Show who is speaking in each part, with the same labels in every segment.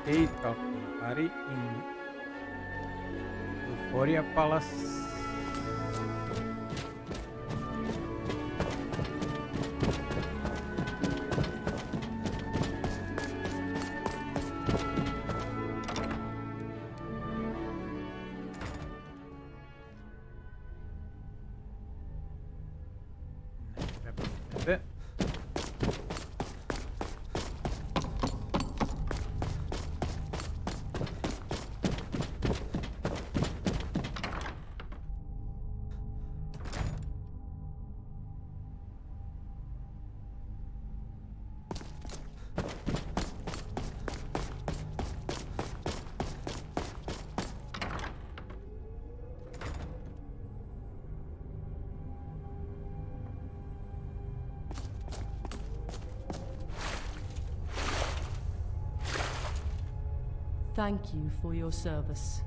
Speaker 1: Gate calculare in Euphoria Palace. Ne treba.
Speaker 2: Thank you for your service.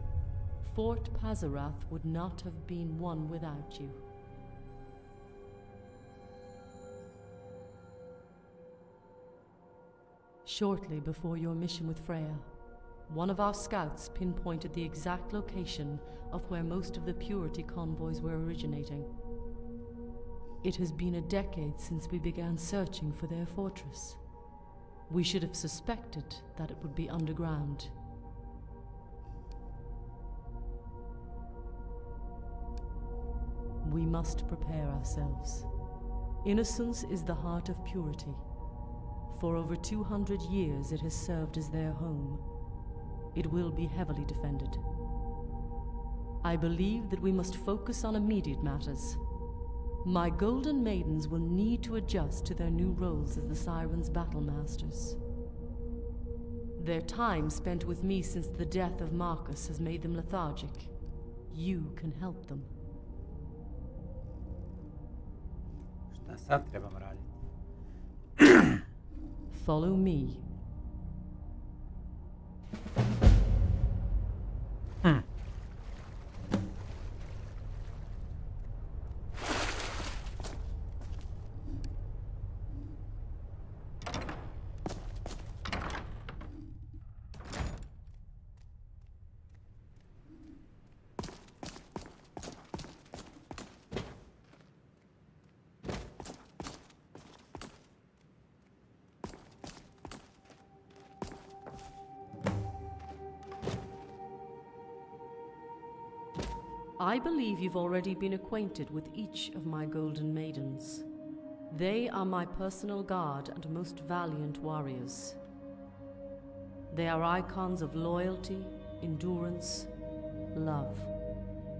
Speaker 2: Fort Pazarath would not have been won without you. Shortly before your mission with Freya, one of our scouts pinpointed the exact location of where most of the Purity convoys were originating. It has been a decade since we began searching for their fortress. We should have suspected that it would be underground. We must prepare ourselves. Innocence is the heart of purity. For over 200 years it has served as their home. It will be heavily defended. I believe that we must focus on immediate matters. My Golden Maidens will need to adjust to their new roles as the Sirens' battle masters. Their time spent with me since the death of Marcus has made them lethargic. You can help them.
Speaker 1: Šta sad trebam raditi?
Speaker 2: Follow me. I believe you've already been acquainted with each of my Golden Maidens. They are my personal guard and most valiant warriors. They are icons of loyalty, endurance, love.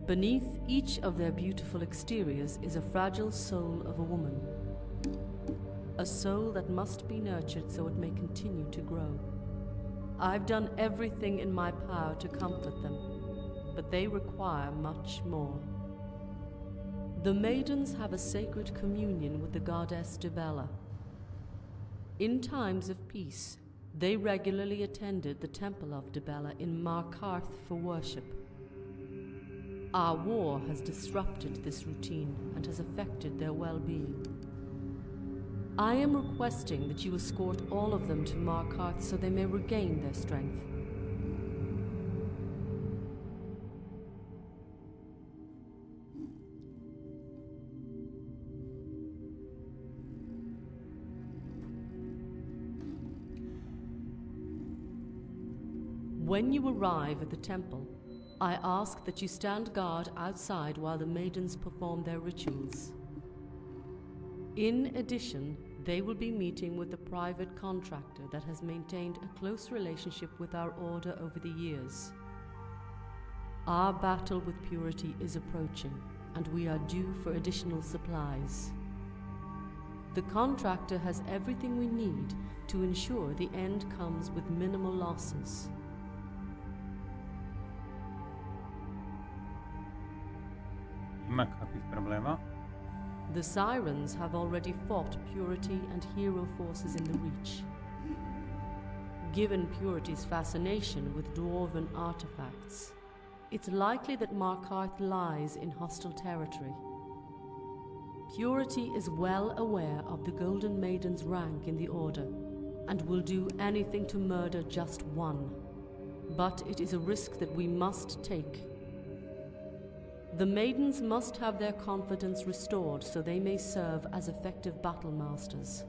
Speaker 2: Beneath each of their beautiful exteriors is a fragile soul of a woman. A soul that must be nurtured so it may continue to grow. I've done everything in my power to comfort them, but they require much more. The maidens have a sacred communion with the goddess Dibella. In times of peace, they regularly attended the temple of Dibella in Markarth for worship. Our war has disrupted this routine and has affected their well-being. I am requesting that you escort all of them to Markarth so they may regain their strength. When you arrive at the temple, I ask that you stand guard outside while the maidens perform their rituals. In addition, they will be meeting with a private contractor that has maintained a close relationship with our order over the years. Our battle with purity is approaching, and we are due for additional supplies. The contractor has everything we need to ensure the end comes with minimal losses.
Speaker 1: Ima kakvih problema?
Speaker 2: The Sirens have already fought Purity and hero forces in the Reach. Given Purity's fascination with dwarven artifacts, it's likely that Markarth lies in hostile territory. Purity is well aware of the Golden Maiden's rank in the Order, and will do anything to murder just one. but it is a risk that we must take. The maidens must have their confidence restored so they may serve as effective battle masters.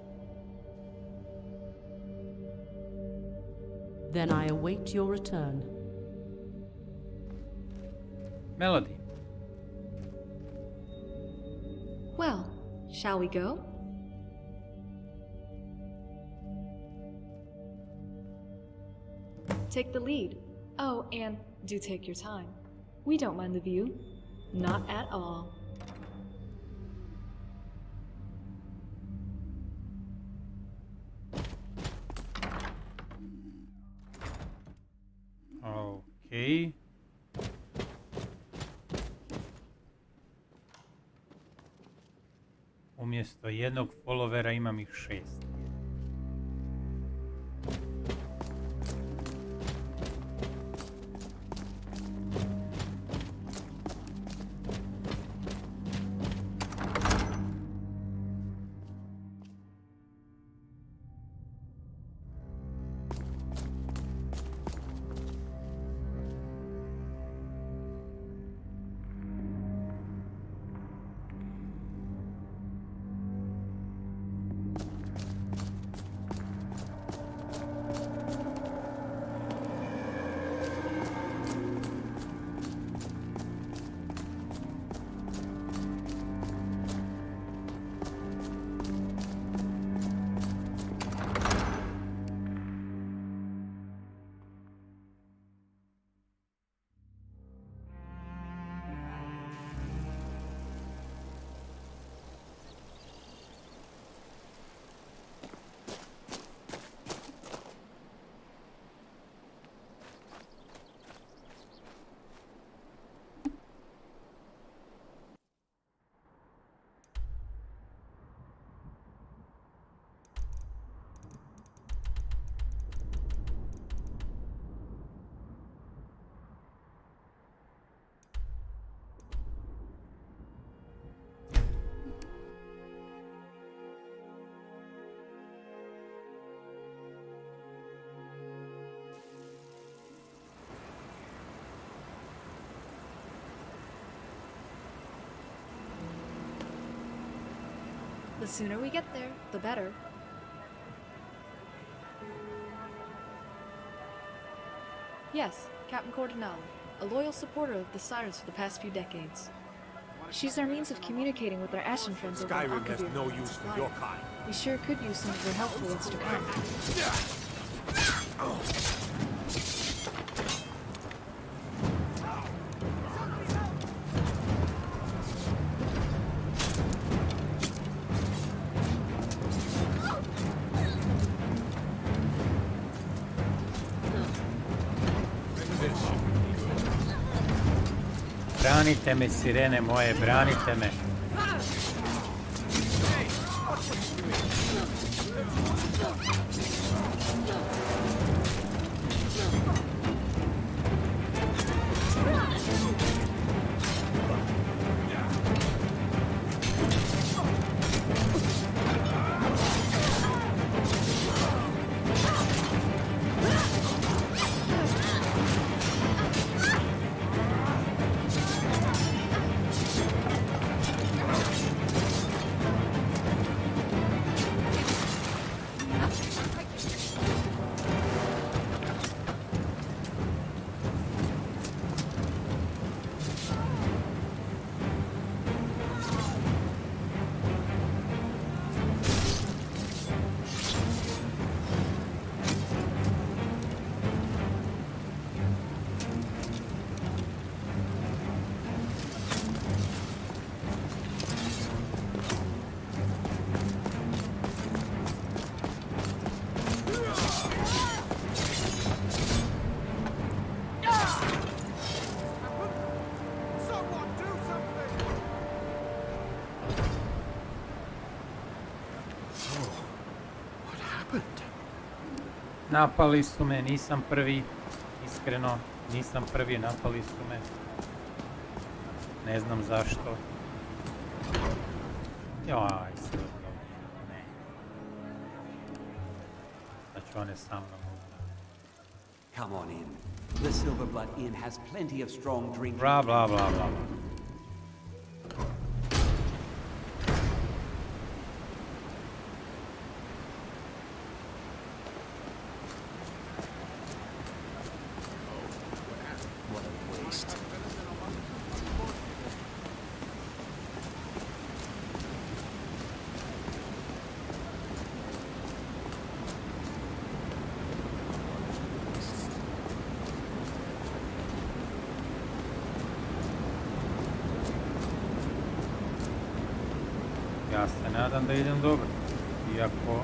Speaker 2: Then I await your return.
Speaker 1: Melody.
Speaker 3: Well, shall we go? Take the lead. Oh, and do take your time. We don't mind the view. Not at all.
Speaker 1: Okej. Umjesto jednog followera imam ih 6.
Speaker 3: The sooner we get there, the better. Yes, Captain Cordonale, a loyal supporter of the Sirens for the past few decades. She's our means of communicating with our Ashen friends over in
Speaker 4: Skyrim has
Speaker 3: Akavir
Speaker 4: no
Speaker 3: and
Speaker 4: use for
Speaker 3: Spire.
Speaker 4: your kind.
Speaker 3: We sure could use some of their help for what's to come.
Speaker 1: Branite me, sirene moje, branite me. Napali su me, nisam prvi, iskreno, nisam prvi, napali su me. Ne znam zašto. Joj, sve dobro, ne. Da će one sa mnom.
Speaker 4: Come on in. The Silverblood Inn has plenty of strong drinking.
Speaker 1: Bla bla bla bla.
Speaker 4: What a waste.
Speaker 1: Ja se nadam da idem dobro. Iako...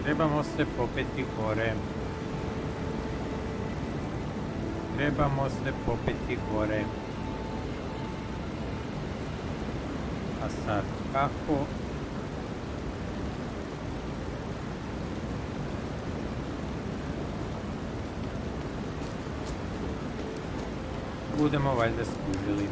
Speaker 1: Trebamo se popeti gore. Trebamo se popeti gore. A sad, kako? Budemo valjda skužili.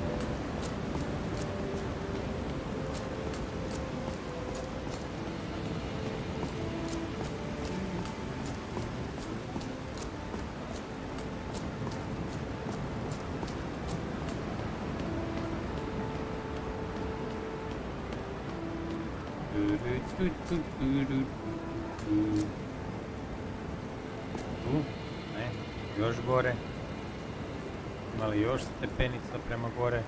Speaker 1: Tu, ne, još gore. Ima li još stepenica prema gore?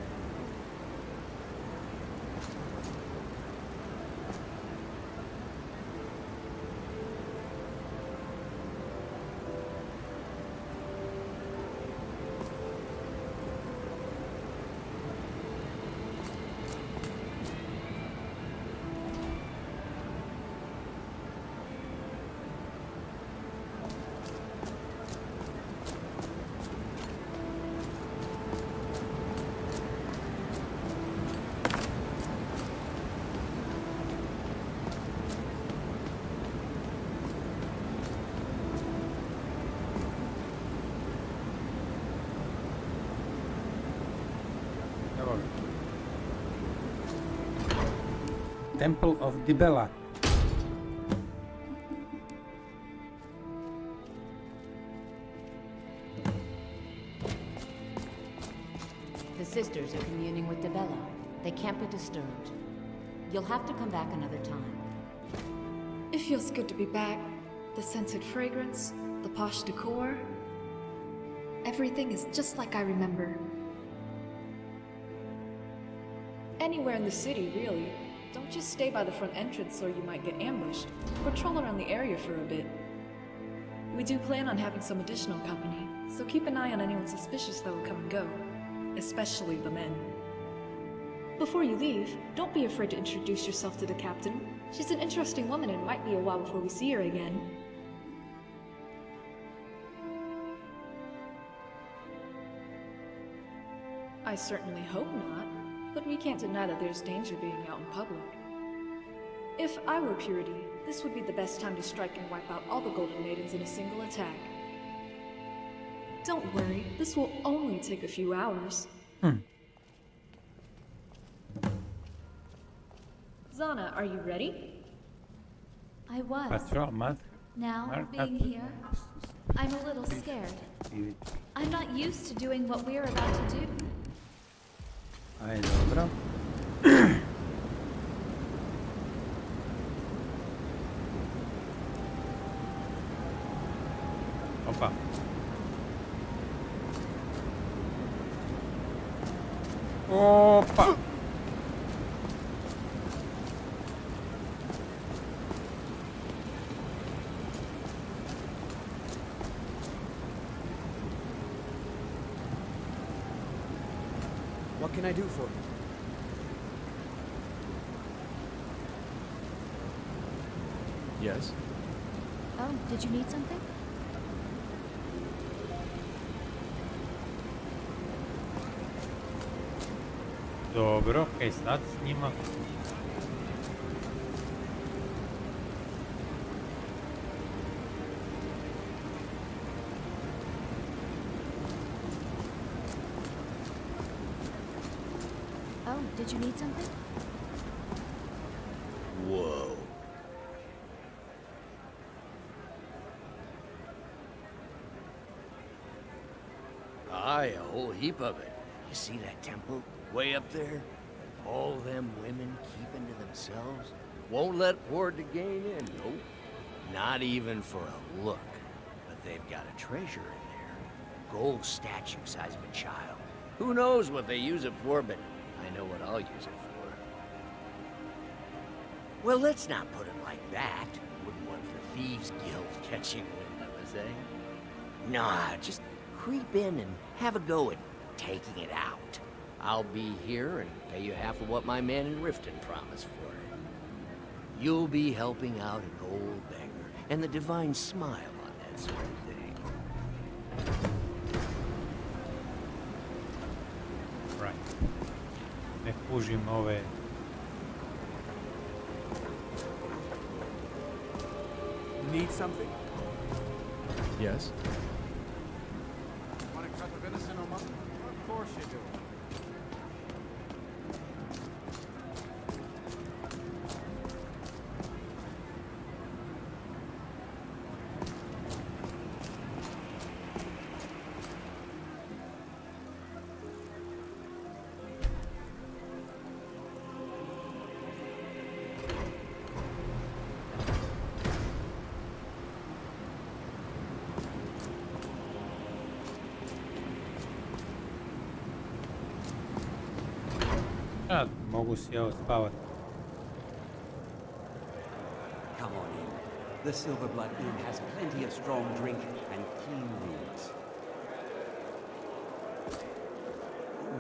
Speaker 1: Temple of Dibella.
Speaker 5: The sisters are communing with Dibella. They can't be disturbed. You'll have to come back another time.
Speaker 3: It feels good to be back. The scented fragrance, the posh decor. Everything is just like I remember. Anywhere in the city, really. Don't just stay by the front entrance or you might get ambushed. Patrol around the area for a bit. We do plan on having some additional company, so keep an eye on anyone suspicious that will come and go. Especially the men. Before you leave, don't be afraid to introduce yourself to the captain. She's an interesting woman and it might be a while before we see her again. I certainly hope not, but we can't deny that there's danger being out in public. If I were Purity, this would be the best time to strike and wipe out all the Golden Maidens in a single attack. Don't worry, this will only take a few hours. Zana, are you ready?
Speaker 6: I was.
Speaker 1: Patrol, mat.
Speaker 6: Now, being here, I'm a little scared. I'm not used to doing what we're about to do.
Speaker 1: Aj, dobro. Opa. Opa.
Speaker 4: What can I do for you? Yes?
Speaker 6: Did you need something?
Speaker 1: Dobro, kaj sad s njima?
Speaker 6: Oh, did you need something?
Speaker 7: Whoa. Aye, a whole heap of it. You see that temple? Way up there? All them women keeping to themselves? Won't let poor to gain in, nope. Not even for a look. But they've got a treasure in there. Gold statue size of a child. Who knows what they use it for, but I know what I'll use it for. Well, let's not put it like that. Wouldn't want the Thieves Guild catching wind of us, eh? Nah, just creep in and have a go at taking it out. I'll be here and pay you half of what my man in Riften promised for it. You'll be helping out an old beggar and the divine smile on that sort of thing.
Speaker 1: Right. Ne kužim ove...
Speaker 4: Need something?
Speaker 8: Yes?
Speaker 4: Want a cut of venison or mutton? Of course you do.
Speaker 1: Sad, mogu si ja spavat.
Speaker 4: Come on in. The Silverblood Inn has plenty of strong drink and clean rooms.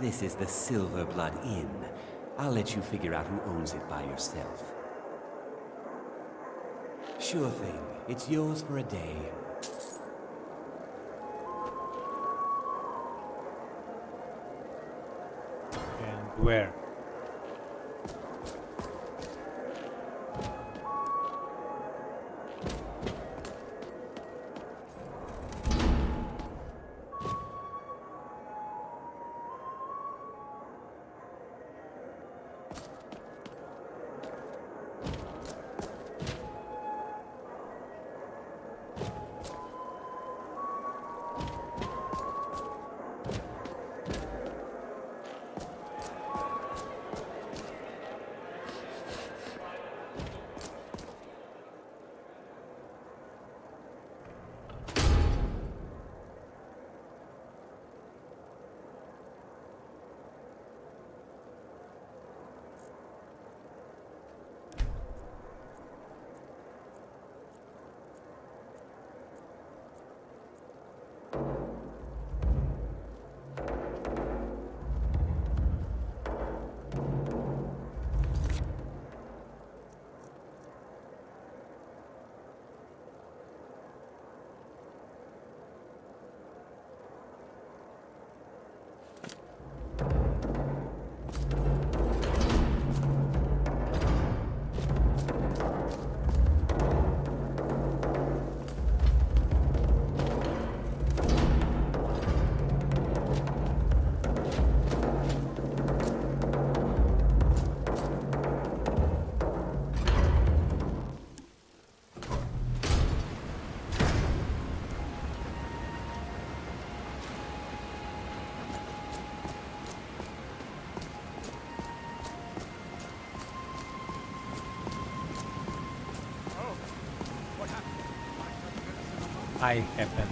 Speaker 4: This is the Silverblood Inn. I'll let you figure out who owns it by yourself. Sure thing. It's yours for a day.
Speaker 1: And where? I happen.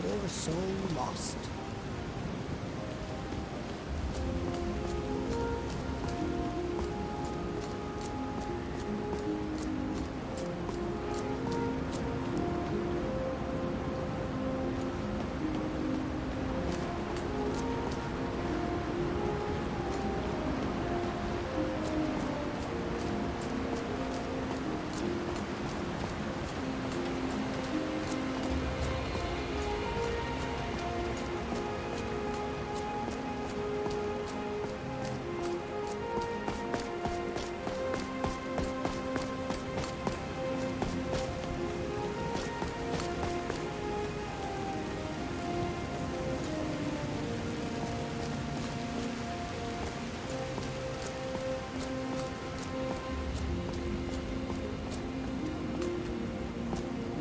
Speaker 7: Poor soul lost.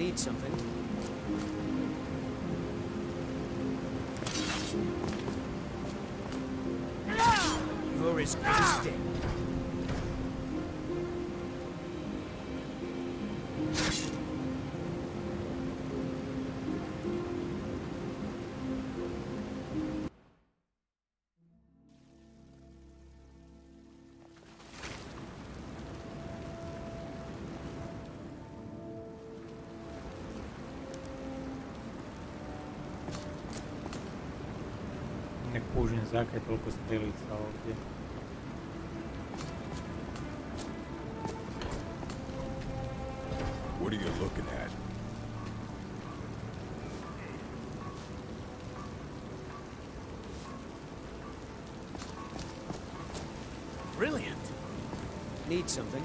Speaker 9: Need something? You're as good as dead.
Speaker 1: Ne kužim zakaj je toliko strelica ovdje.
Speaker 10: What are you looking at?
Speaker 9: Brilliant. Need something?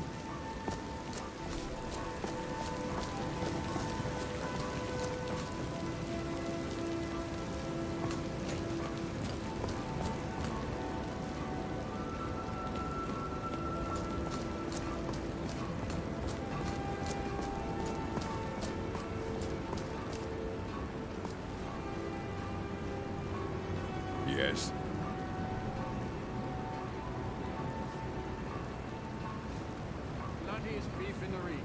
Speaker 10: Yes.
Speaker 8: Bloodiest beef in the reach.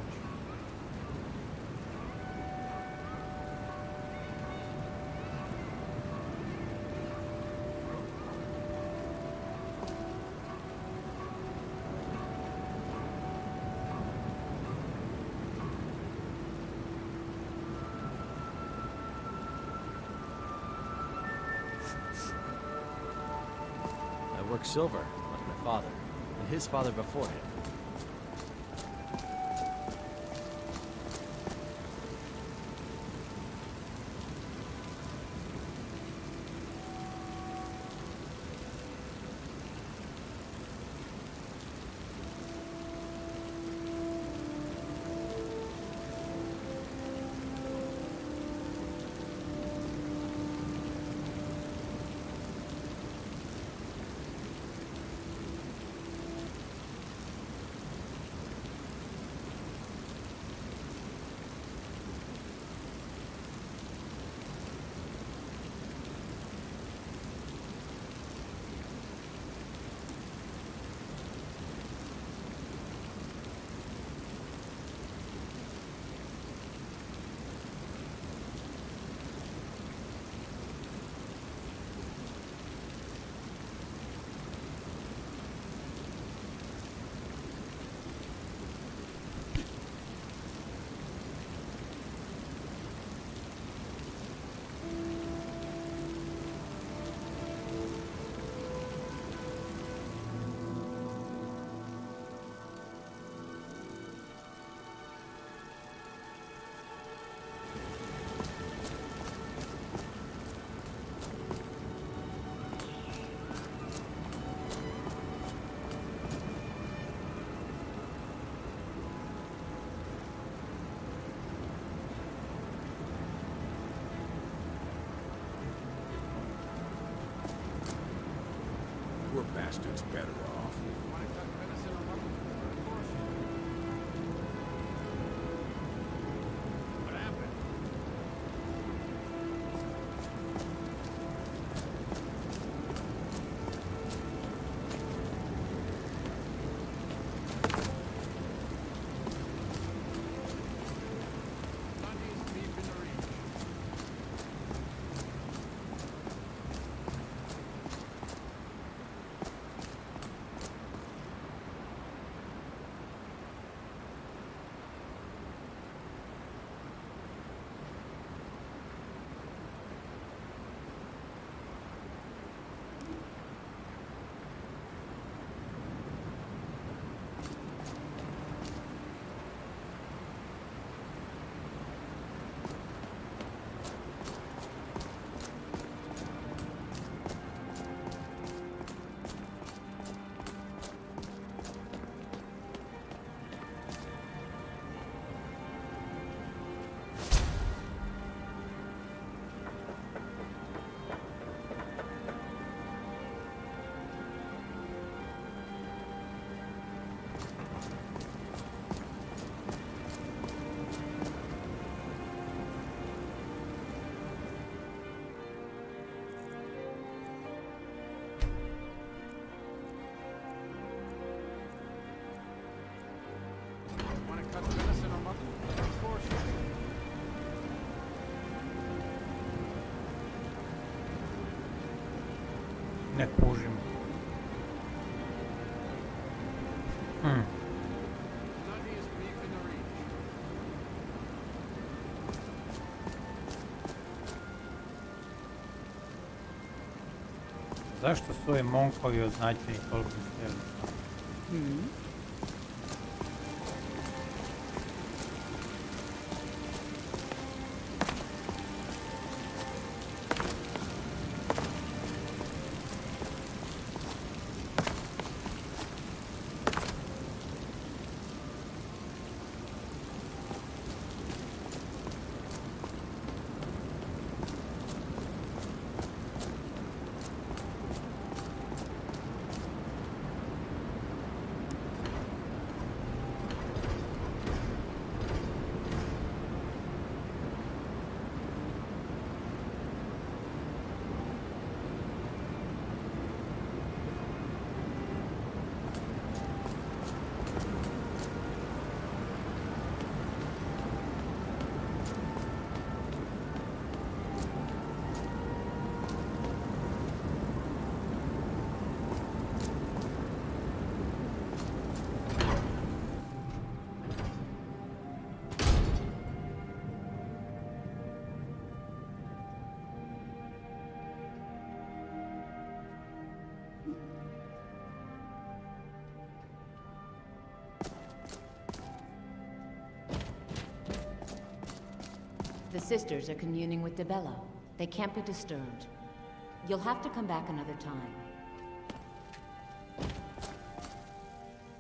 Speaker 11: I work silver, like my father, and his father before him.
Speaker 10: We're bastards better off.
Speaker 8: What happened? Bloodiest beef in the reach.
Speaker 1: Ne kužim.
Speaker 8: Bloodiest beef in the region.
Speaker 1: Zašto su ovi monkovi označeni tolikim strelicama?
Speaker 5: The sisters are communing with Debella. They can't be disturbed. You'll have to come back another time.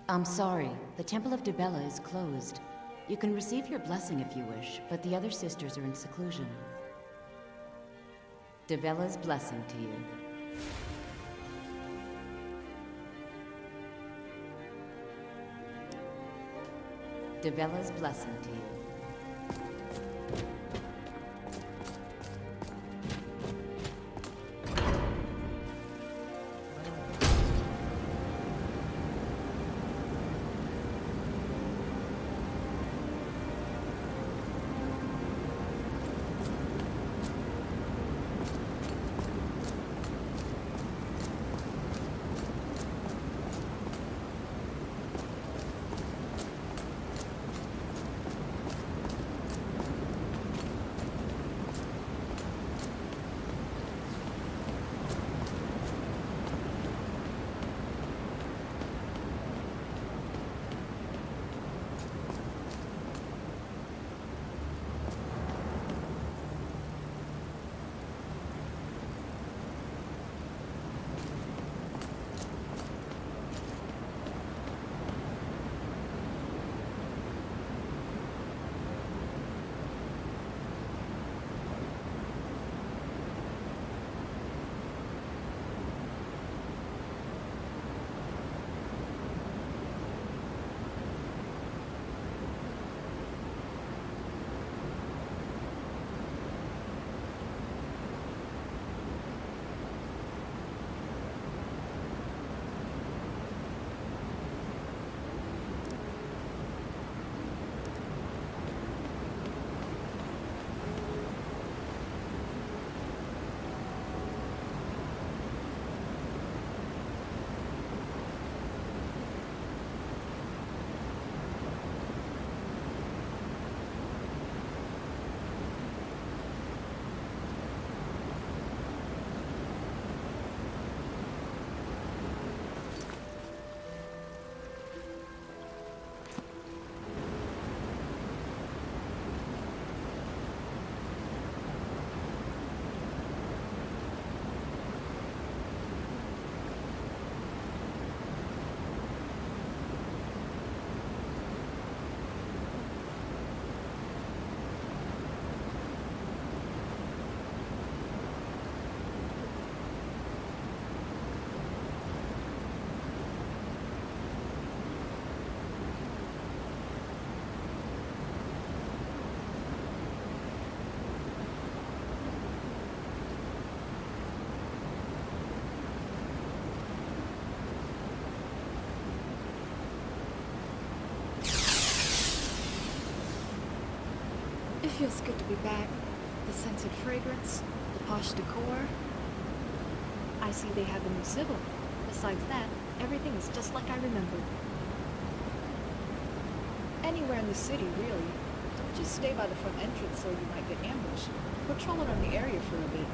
Speaker 5: I'm sorry. The Temple of Debella is closed. You can receive your blessing if you wish, but the other sisters are in seclusion. Debella's blessing to you. Debella's blessing to you.
Speaker 3: It feels good to be back. The scented fragrance, the posh decor. I see they have a new Sybil. Besides that, everything is just like I remembered. Anywhere in the city, really. Don't just stay by the front entrance or you might get ambushed. Patrol around the area for a bit.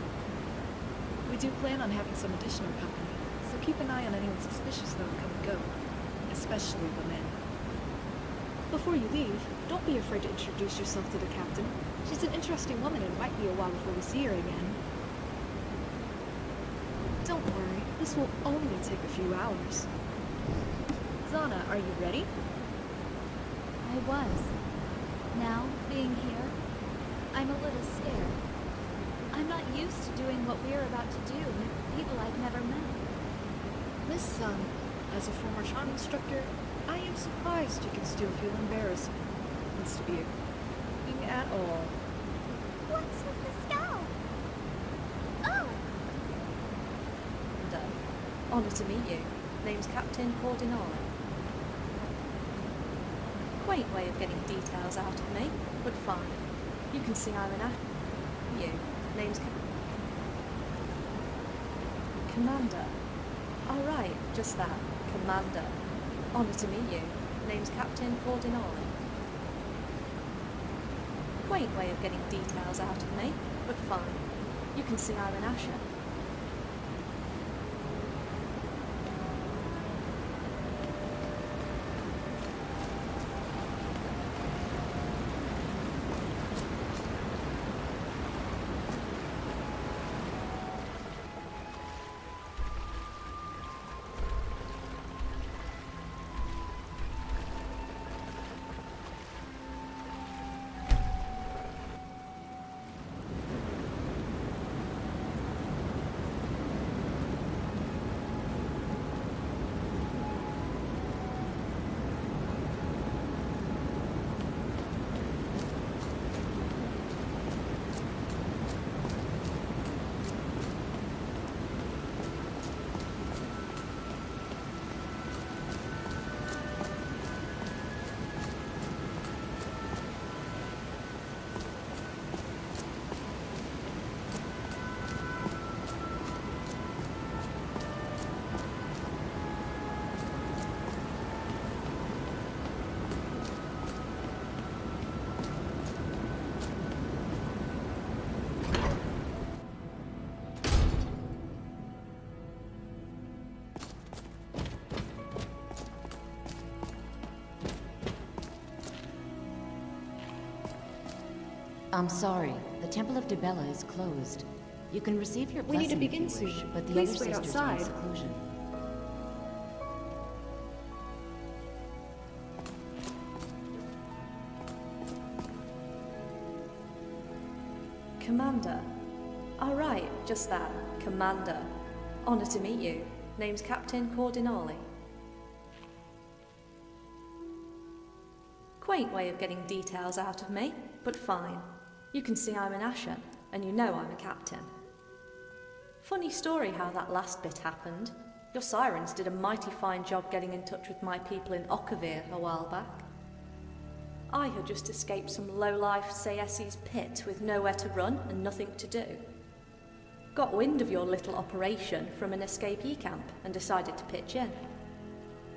Speaker 3: We do plan on having some additional company, so keep an eye on anyone suspicious that will come and go. Especially the men. Before you leave, don't be afraid to introduce yourself to the captain. She's an interesting woman and it might be a while before we see her again. Don't worry, this will only take a few hours. Zana, are you ready?
Speaker 6: I was. Now, being here, I'm a little scared. I'm not used to doing what we're about to do with people I've never met.
Speaker 3: Miss Sun, as a former charm instructor, I am surprised you can still feel embarrassed to be a thing at all.
Speaker 6: What's with the scowl? Oh!
Speaker 12: Honor to meet you. Name's Captain Cordinale. Quaint way of getting details out of me, but fine. You can see I'm an You. Name's Commander. All right, just that. Commander. Honor to meet you. Name's Captain Cordinale. Quaint way of getting details out of me, but fine. You can see I'm an Asher.
Speaker 5: I'm sorry. The Temple of Dibella is closed. You can receive your
Speaker 3: We need to
Speaker 5: blessing
Speaker 3: begin
Speaker 5: if you wish,
Speaker 3: soon.
Speaker 5: but the
Speaker 3: Please
Speaker 5: other
Speaker 3: wait
Speaker 5: sisters are in
Speaker 3: outside.
Speaker 5: seclusion.
Speaker 12: Commander. All right, just that. Commander. Honor to meet you. Name's Captain Cordinale. Quaint way of getting details out of me, but fine. You can see I'm an Ashen, and you know I'm a captain. Funny story how that last bit happened. Your sirens did a mighty fine job getting in touch with my people in Okavir a while back. I had just escaped some low-life Sayesi's pit with nowhere to run and nothing to do. Got wind of your little operation from an escapee camp and decided to pitch in.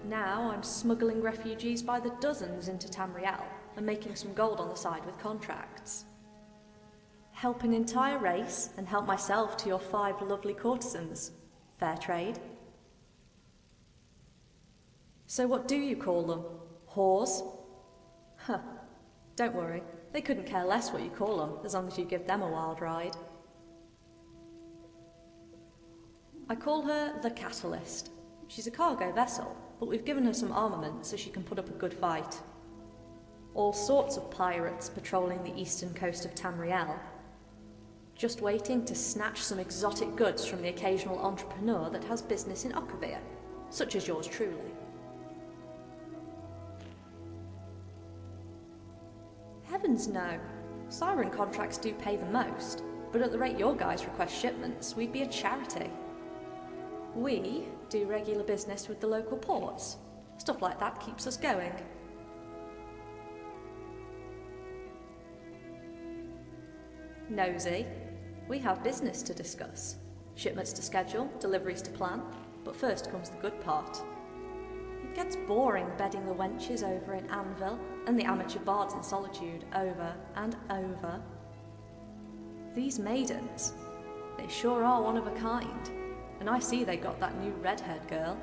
Speaker 12: Now I'm smuggling refugees by the dozens into Tamriel and making some gold on the side with contracts. Help an entire race and help myself to your 5 lovely courtesans. Fair trade. So what do you call them? Whores? Huh. Don't worry, they couldn't care less what you call them as long as you give them a wild ride. I call her the Catalyst. She's a cargo vessel, but we've given her some armament so she can put up a good fight. All sorts of pirates patrolling the eastern coast of Tamriel. Just waiting to snatch some exotic goods from the occasional entrepreneur that has business in Okavir, such as yours truly. Heavens no. Siren contracts do pay the most, but at the rate your guys request shipments, we'd be a charity. We do regular business with the local ports. Stuff like that keeps us going. Nosy, we have business to discuss. Shipments to schedule, deliveries to plan, but first comes the good part. It gets boring bedding the wenches over in Anvil and the amateur bards in Solitude over and over. These maidens, they sure are one of a kind, and I see they got that new red-haired girl.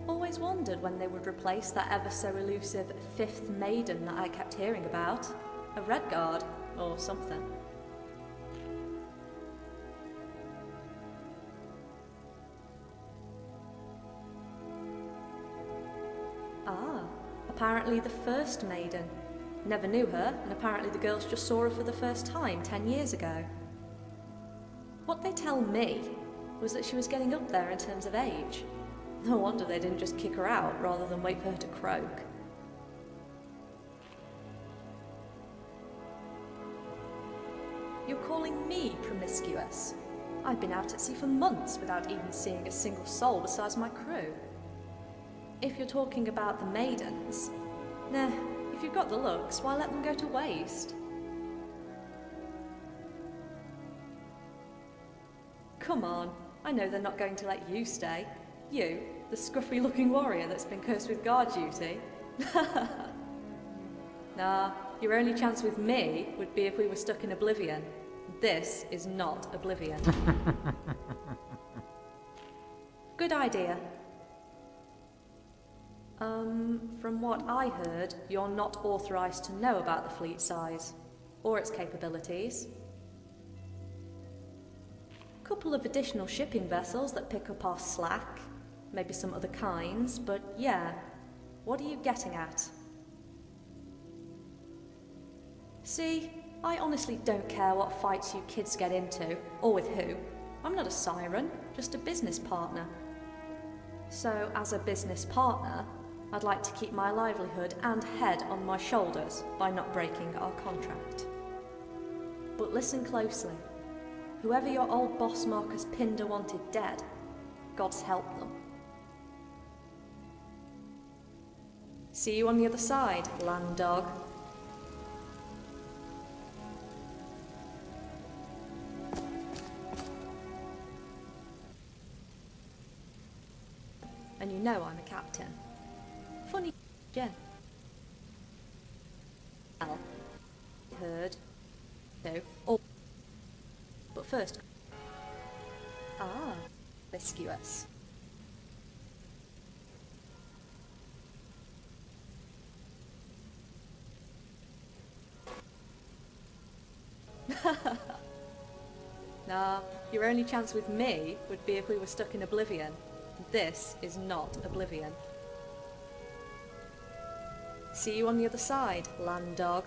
Speaker 12: Always wondered when they would replace that ever so elusive fifth maiden that I kept hearing about. A Redguard, or something. Ah, apparently the first maiden. Never knew her, and apparently the girls just saw her for the first time 10 years ago. What they tell me was that she was getting up there in terms of age. No wonder they didn't just kick her out rather than wait for her to croak. You're calling me promiscuous? I've been out at sea for months without even seeing a single soul besides my crew. If you're talking about the maidens, nah, if you've got the looks, why let them go to waste? Come on, I know they're not going to let you stay. You, the scruffy-looking warrior that's been cursed with guard duty. Nah, your only chance with me would be if we were stuck in Oblivion. This is not Oblivion. Good idea. From what I heard, you're not authorized to know about the fleet size, or its capabilities. Couple of additional shipping vessels that pick up our slack, maybe some other kinds, but yeah, what are you getting at? See, I honestly don't care what fights you kids get into, or with who. I'm not a siren, just a business partner. So, as a business partner, I'd like to keep my livelihood and head on my shoulders by not breaking our contract. But listen closely. Whoever your old boss Marcus Pinder wanted dead, God's help them. See you on the other side, land dog. And you know I'm a captain. Funny, Jen. Well, heard. No. Oh. But first. Ah, promiscuous. Nah, your only chance with me would be if we were stuck in Oblivion. This is not Oblivion. See you on the other side, land dog.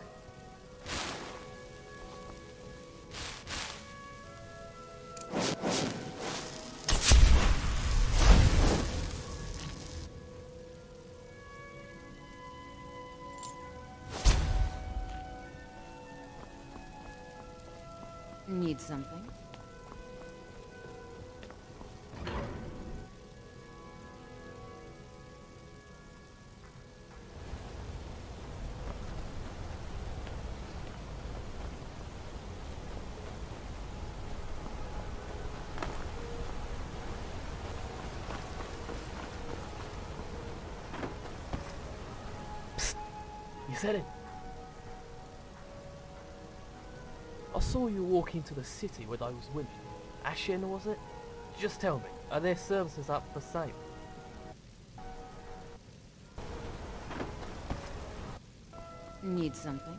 Speaker 5: Need something?
Speaker 13: You said it. I saw you walk into the city with those women. Ashen, was it? Just tell me, are their services up for sale?
Speaker 5: Need something?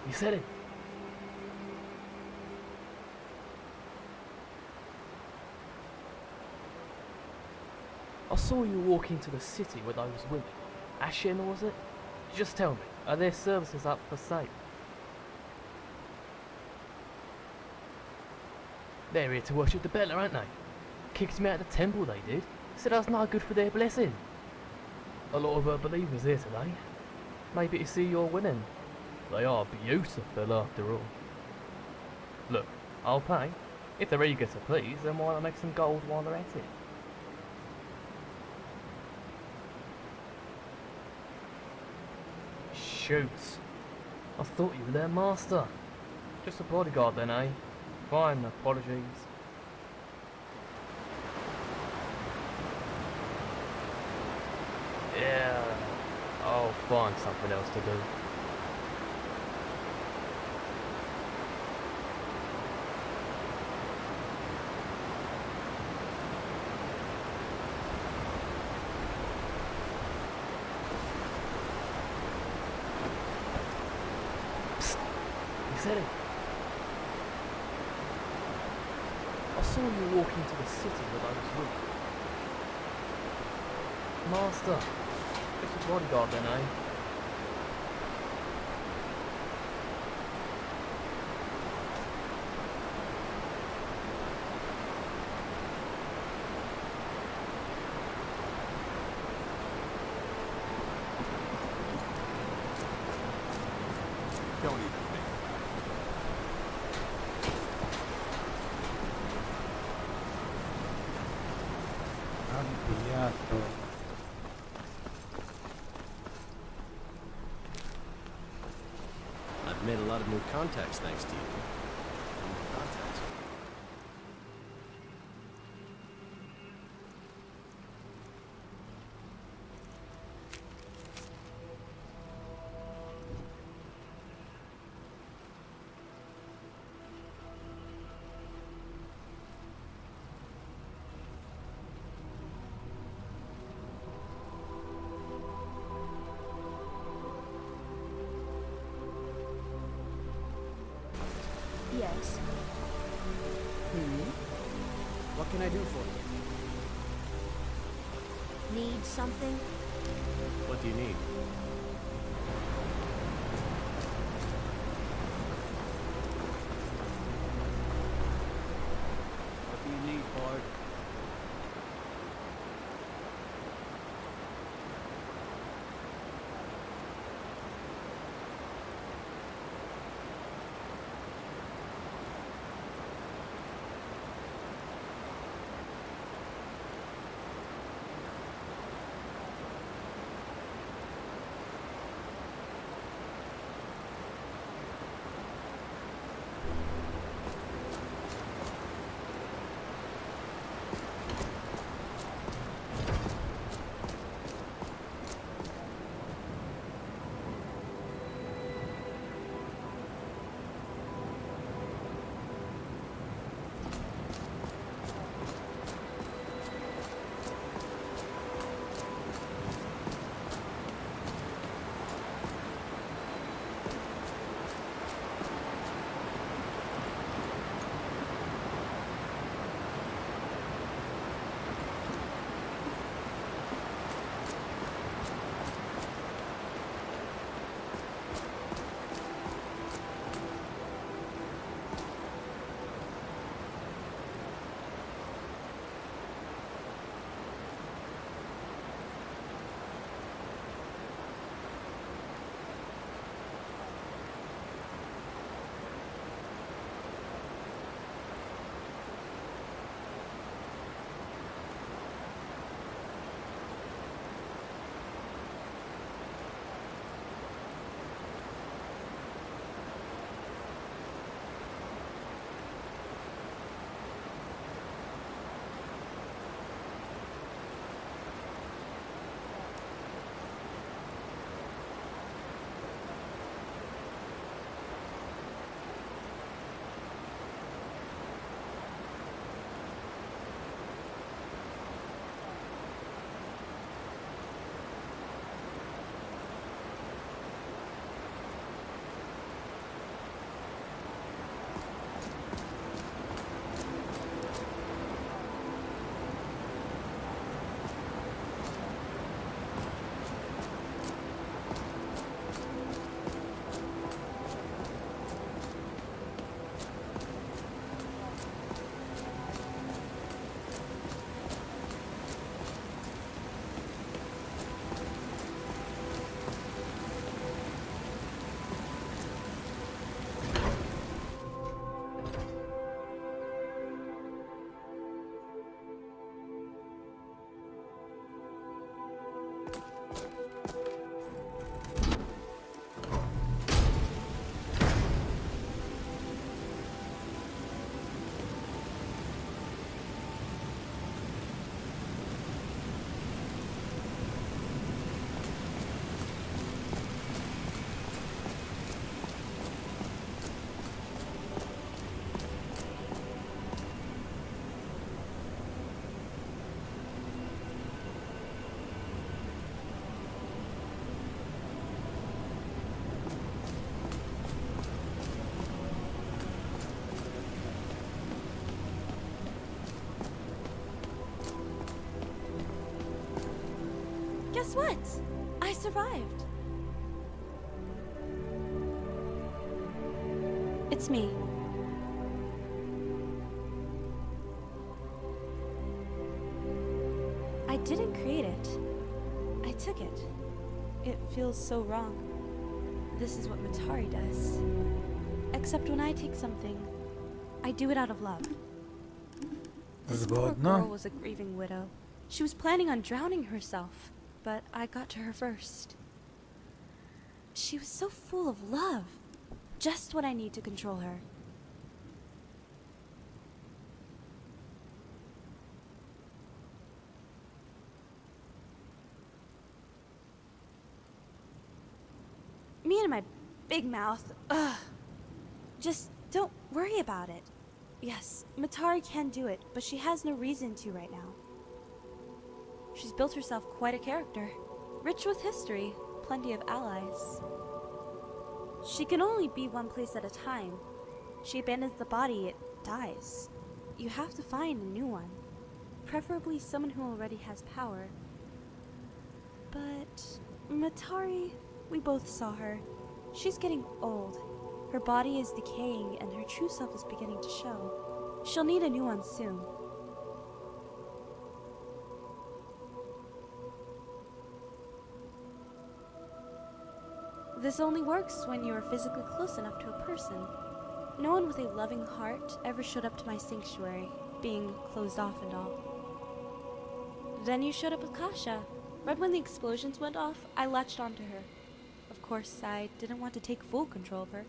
Speaker 13: You said it. I saw you walk into the city with those women. Ashen, was it? Just tell me, are their services up for sale? They're here to worship the Bella, aren't they? Kicked me out of the temple, they did. Said I was not good for their blessing. A lot of her believers here today. Maybe to see you're winning. They are beautiful after all. Look, I'll pay. If they're eager to please, then why not make some gold while they're at it? Shoot. I thought you were their master. Just a bodyguard then, eh? Fine, apologies. Yeah, I'll find something else to do. Psst, you said it. I saw you walk into the city with those women. Master, it's a bodyguard then, eh?
Speaker 10: Don't even think
Speaker 1: Arrabbiato.
Speaker 11: I've made a lot of new contacts thanks to you. New contacts.
Speaker 6: Yes.
Speaker 9: What can I do for you?
Speaker 6: Need something?
Speaker 11: What do you need?
Speaker 9: What do you need, Bard?
Speaker 14: Guess what? I survived. It's me. I didn't create it. I took it. It feels so wrong. This is what Matari does. Except when I take something, I do it out of love. This poor girl was a grieving widow. She was planning on drowning herself, but I got to her first. She was so full of love. Just what I need to control her. Me and my big mouth. Ugh. Just don't worry about it. Yes, Matari can do it, but she has no reason to right now. She's built herself quite a character. Rich with history, plenty of allies. She can only be one place at a time. She abandons the body, it dies. You have to find a new one. Preferably someone who already has power. But Matari, we both saw her. She's getting old. Her body is decaying and her true self is beginning to show. She'll need a new one soon. This only works when you are physically close enough to a person. No one with a loving heart ever showed up to my sanctuary, being closed off and all. Then you showed up with Kasha. Right when the explosions went off, I latched onto her. Of course, I didn't want to take full control of her.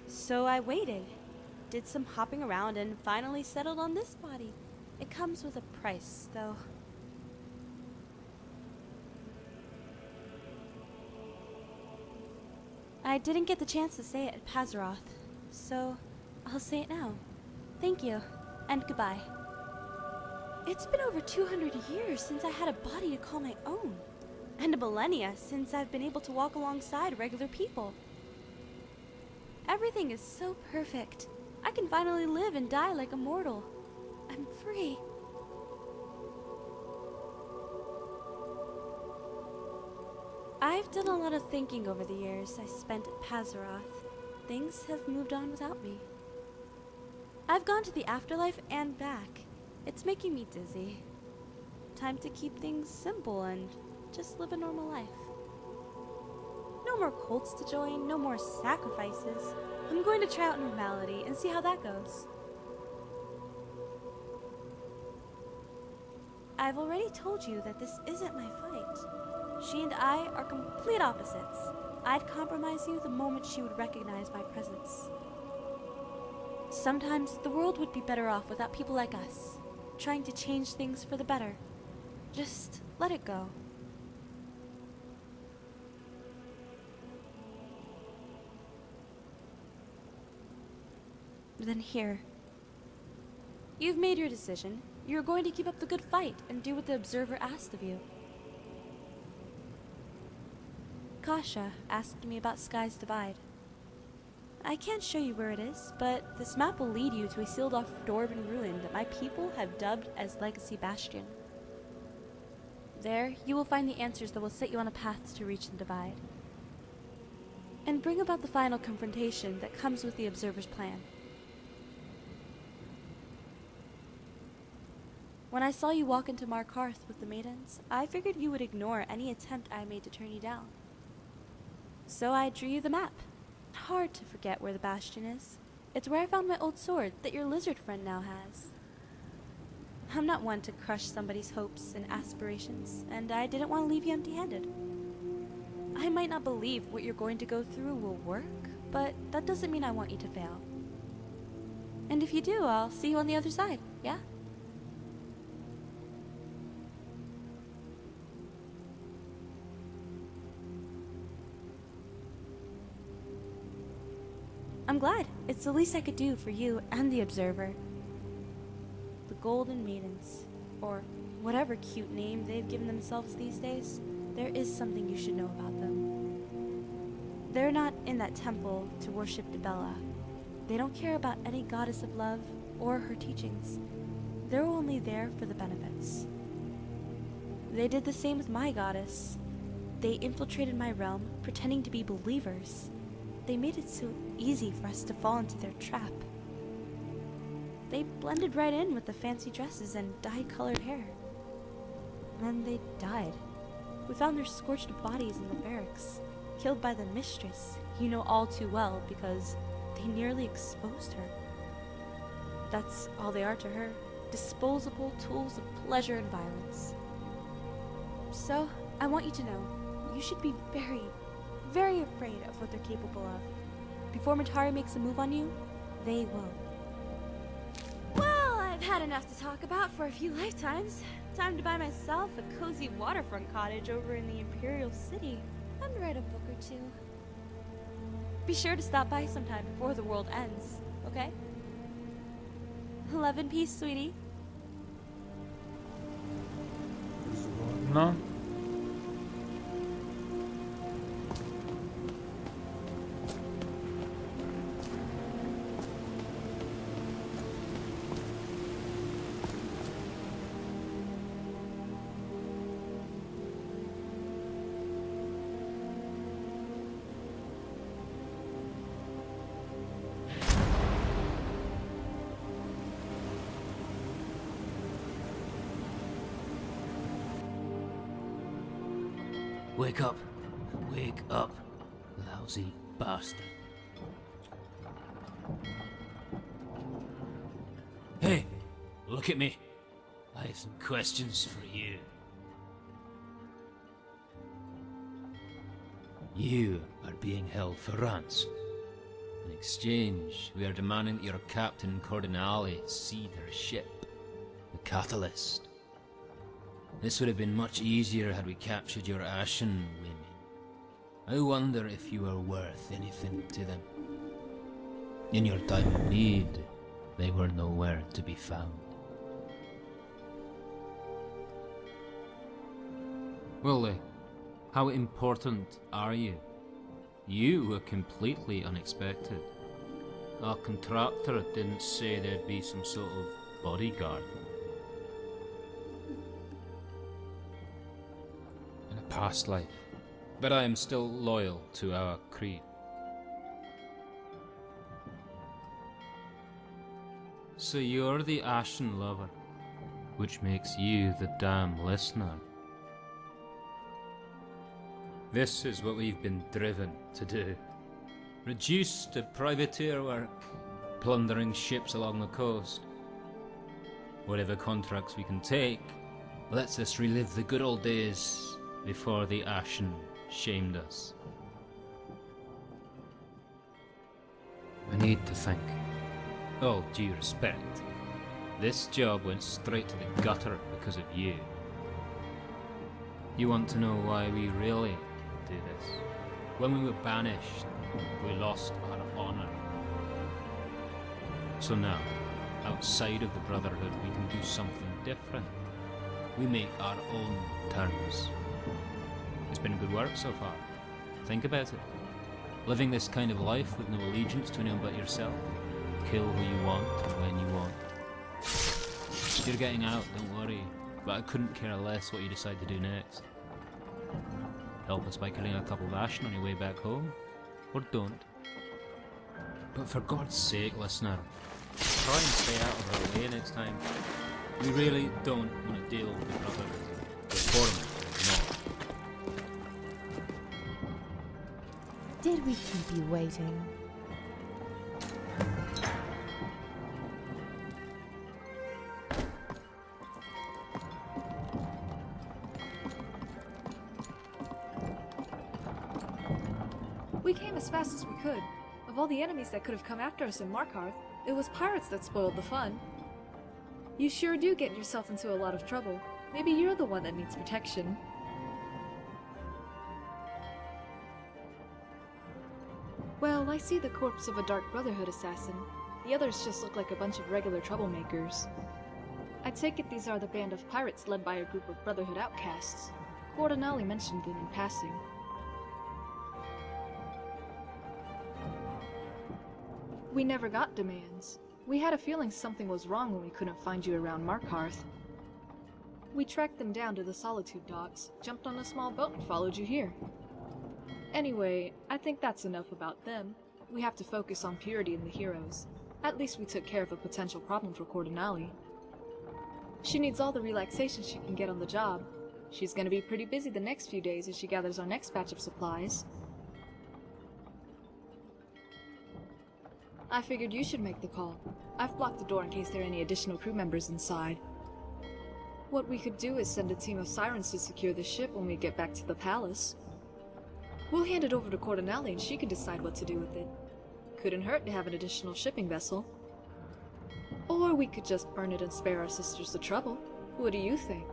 Speaker 14: So I waited, did some hopping around, and finally settled on this body. It comes with a price, though. I didn't get the chance to say it at Pazaroth, so I'll say it now. Thank you, and goodbye. It's been over 200 years since I had a body to call my own, and a millennia since I've been able to walk alongside regular people. Everything is so perfect. I can finally live and die like a mortal. I'm free. I've done a lot of thinking over the years I spent at Pazaroth. Things have moved on without me. I've gone to the afterlife and back. It's making me dizzy. Time to keep things simple and just live a normal life. No more cults to join, no more sacrifices. I'm going to try out normality and see how that goes. I've already told you that this isn't my fight. She and I are complete opposites. I'd compromise you the moment she would recognize my presence. Sometimes the world would be better off without people like us, trying to change things for the better. Just let it go. Then here. You've made your decision. You're going to keep up the good fight and do what the Observer asked of you. Kasha asked me about Sky's Divide. I can't show you where it is, but this map will lead you to a sealed-off dwarven ruin that my people have dubbed as Legacy Bastion. There, you will find the answers that will set you on a path to reach the Divide, and bring about the final confrontation that comes with the Observer's plan. When I saw you walk into Markarth with the maidens, I figured you would ignore any attempt I made to turn you down. So I drew you the map. Hard to forget where the Bastion is. It's where I found my old sword that your lizard friend now has. I'm not one to crush somebody's hopes and aspirations, and I didn't want to leave you empty-handed. I might not believe what you're going to go through will work, but that doesn't mean I want you to fail. And if you do, I'll see you on the other side, yeah? I'm glad. It's the least I could do for you and the Observer. The Golden Maidens, or whatever cute name they've given themselves these days, there is something you should know about them. They're not in that temple to worship Dibella. They don't care about any goddess of love or her teachings. They're only there for the benefits. They did the same with my goddess. They infiltrated my realm, pretending to be believers. They made it so easy for us to fall into their trap. They blended right in with the fancy dresses and dye-colored hair. Then they died. We found their scorched bodies in the barracks, killed by the mistress, you know all too well, because they nearly exposed her. That's all they are to her. Disposable tools of pleasure and violence. So, I want you to know, you should be very, very afraid of what they're capable of. Before Matari makes a move on you, they will. Well, I've had enough to talk about for a few lifetimes. Time to buy myself a cozy waterfront cottage over in the Imperial City and write a book or two. Be sure to stop by sometime before the world ends, okay? Love and peace, sweetie.
Speaker 1: No.
Speaker 15: Wake up. Wake up, lousy bastard. Hey, look at me. I have some questions for you. You are being held for ransom. In exchange, we are demanding that your captain Cardinale cede her ship, the Catalyst. This would have been much easier had we captured your Ashen women. I wonder if you are worth anything to them. In your time of need, they were nowhere to be found.
Speaker 16: Well, how important are you? You were completely unexpected. Our contractor didn't say there'd be some sort of bodyguard. In a past life. But I am still loyal to our creed. So you're the Ashen Lover, which makes you the damn listener. This is what we've been driven to do. Reduced to privateer work, plundering ships along the coast. Whatever contracts we can take lets us relive the good old days before the Ashen shamed us. I need to think. All due respect, this job went straight to the gutter because of you. You want to know why we really do this? When we were banished, we lost our honor. So now, outside of the Brotherhood, we can do something different. We make our own terms. It's been good work so far. Think about it. Living this kind of life with no allegiance to anyone but yourself. Kill who you want when you want. You're getting out, don't worry. But I couldn't care less what you decide to do next. Help us by killing a couple of Ashen on your way back home. Or don't. But for God's sake, listener, try and stay out of our way next time. We really don't want to deal with the Brotherhood. Reform not.
Speaker 17: Did we keep you waiting?
Speaker 3: We came as fast as we could. Of all the enemies that could have come after us in Markarth, it was pirates that spoiled the fun. You sure do get yourself into a lot of trouble. Maybe you're the one that needs protection. Well, I see the corpse of a Dark Brotherhood assassin. The others just look like a bunch of regular troublemakers. I take it these are the band of pirates led by a group of Brotherhood outcasts. Cardinale mentioned them in passing. We never got demands. We had a feeling something was wrong when we couldn't find you around Markarth. We tracked them down to the Solitude docks, jumped on a small boat and followed you here. Anyway, I think that's enough about them. We have to focus on Purity and the heroes. At least we took care of a potential problem for Cordonali. She needs all the relaxation she can get on the job. She's gonna be pretty busy the next few days as she gathers our next batch of supplies. I figured you should make the call. I've blocked the door in case there are any additional crew members inside. What we could do is send a team of sirens to secure the ship when we get back to the palace. We'll hand it over to Cordonali and she can decide what to do with it. Couldn't hurt to have an additional shipping vessel. Or we could just burn it and spare our sisters the trouble. What do you think?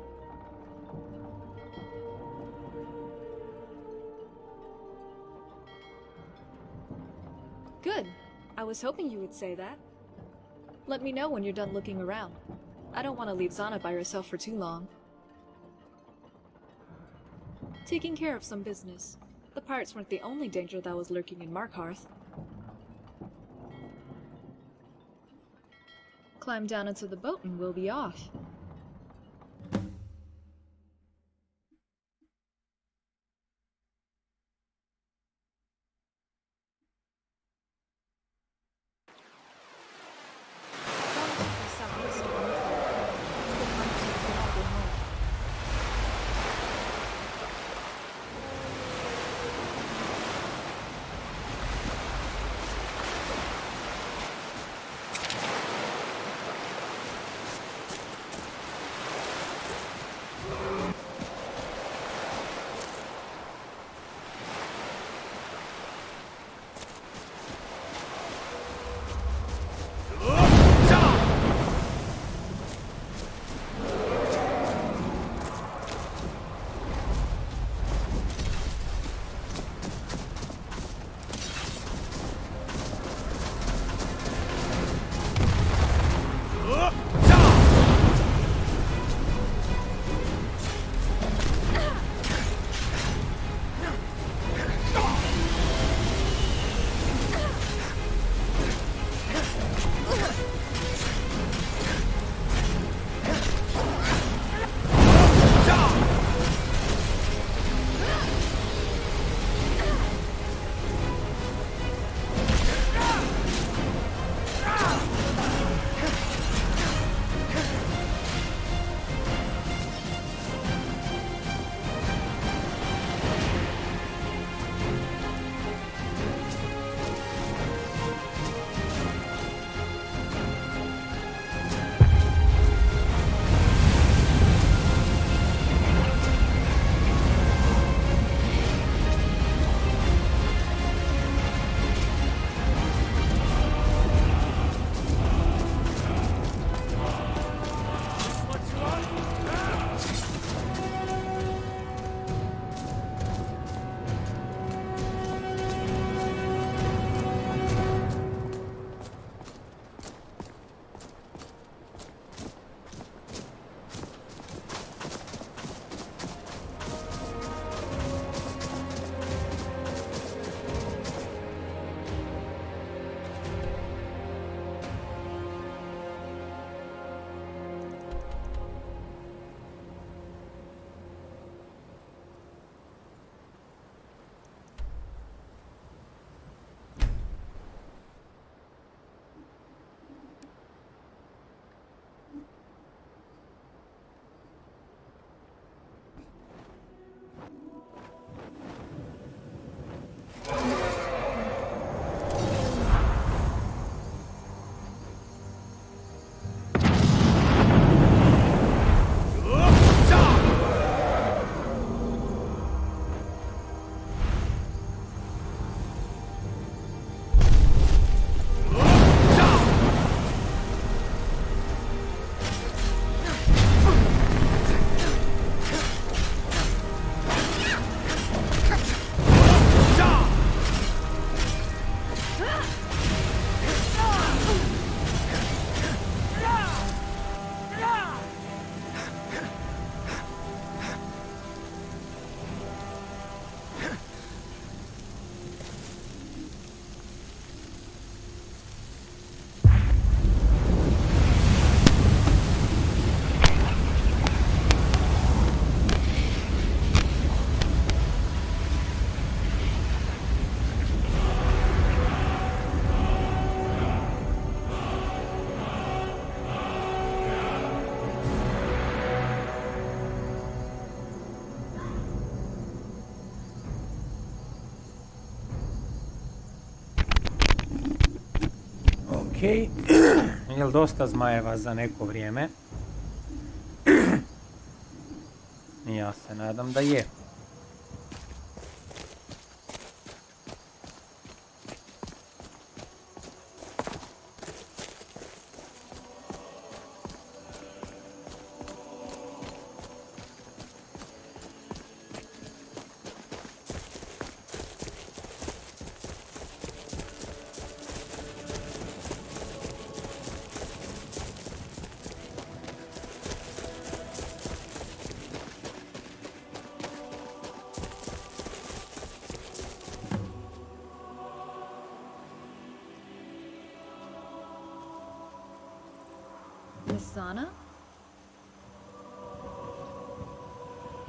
Speaker 3: Good. I was hoping you would say that. Let me know when you're done looking around. I don't want to leave Zana by herself for too long. Taking care of some business. The pirates weren't the only danger that was lurking in Markarth. Climb down into the boat and we'll be off.
Speaker 1: Okej. Jel dosta zmajeva za neko vrijeme? Ja se nadam da je.
Speaker 3: Miss Zana?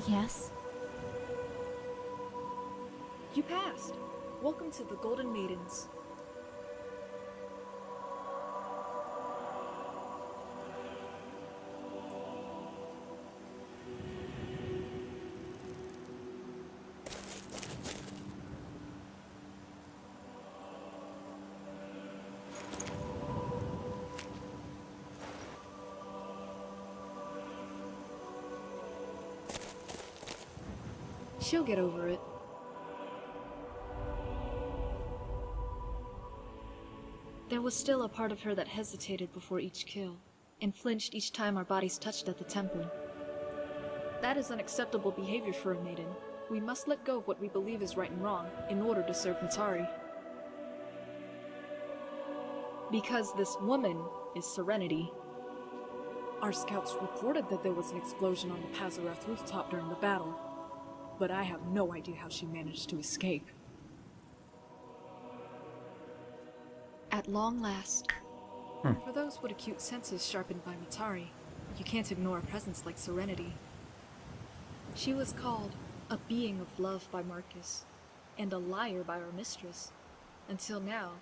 Speaker 6: Yes?
Speaker 3: You passed. Welcome to the Golden Maidens. She'll get over it. There was still a part of her that hesitated before each kill, and flinched each time our bodies touched at the temple. That is unacceptable behavior for a maiden. We must let go of what we believe is right and wrong in order to serve Matari. Because this woman is Serenity. Our scouts reported that there was an explosion on the Pazarath rooftop during the battle, but I have no idea how she managed to escape. At long last, for those with acute senses sharpened by Matari, you can't ignore a presence like Serenity. She was called a being of love by Marcus, and a liar by our mistress. Until now,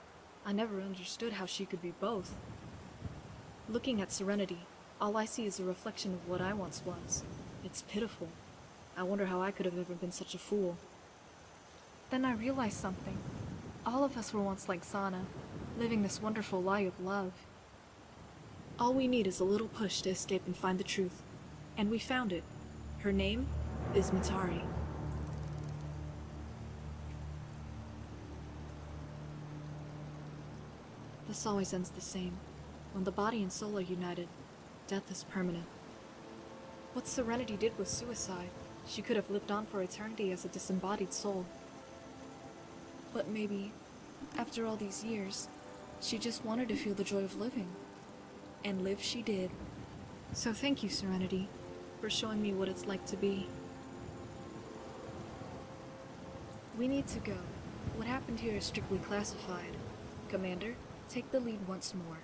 Speaker 3: I never understood how she could be both. Looking at Serenity, all I see is a reflection of what I once was. It's pitiful. I wonder how I could have ever been such a fool. Then I realized something. All of us were once like Sana, living this wonderful lie of love. All we need is a little push to escape and find the truth. And we found it. Her name is Matari. This always ends the same. When the body and soul are united, death is permanent. What Serenity did was suicide. She could have lived on for eternity as a disembodied soul. But maybe, after all these years, she just wanted to feel the joy of living. And live she did. So thank you, Serenity, for showing me what it's like to be. We need to go. What happened here is strictly classified. Commander, take the lead once more.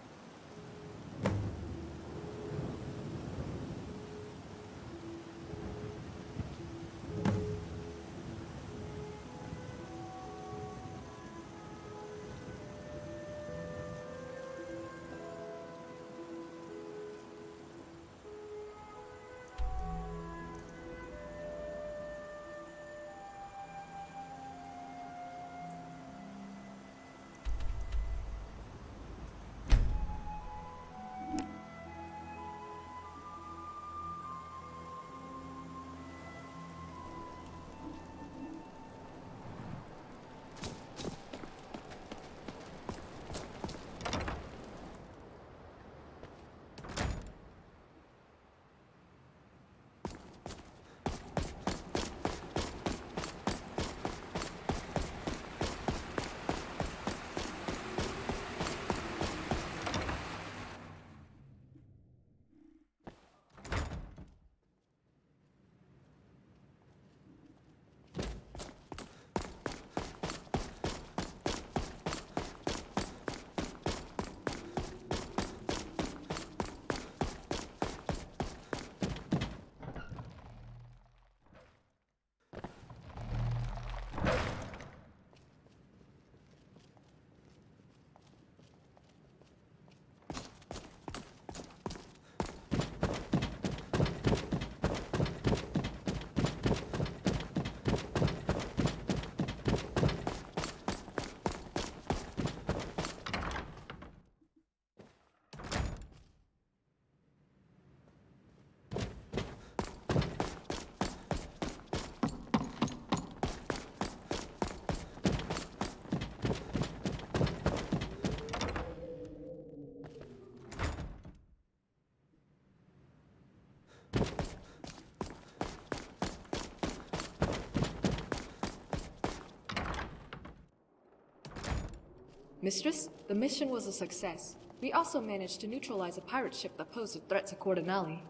Speaker 3: Mistress, the mission was a success. We also managed to neutralize a pirate ship that posed a threat to Cordonali.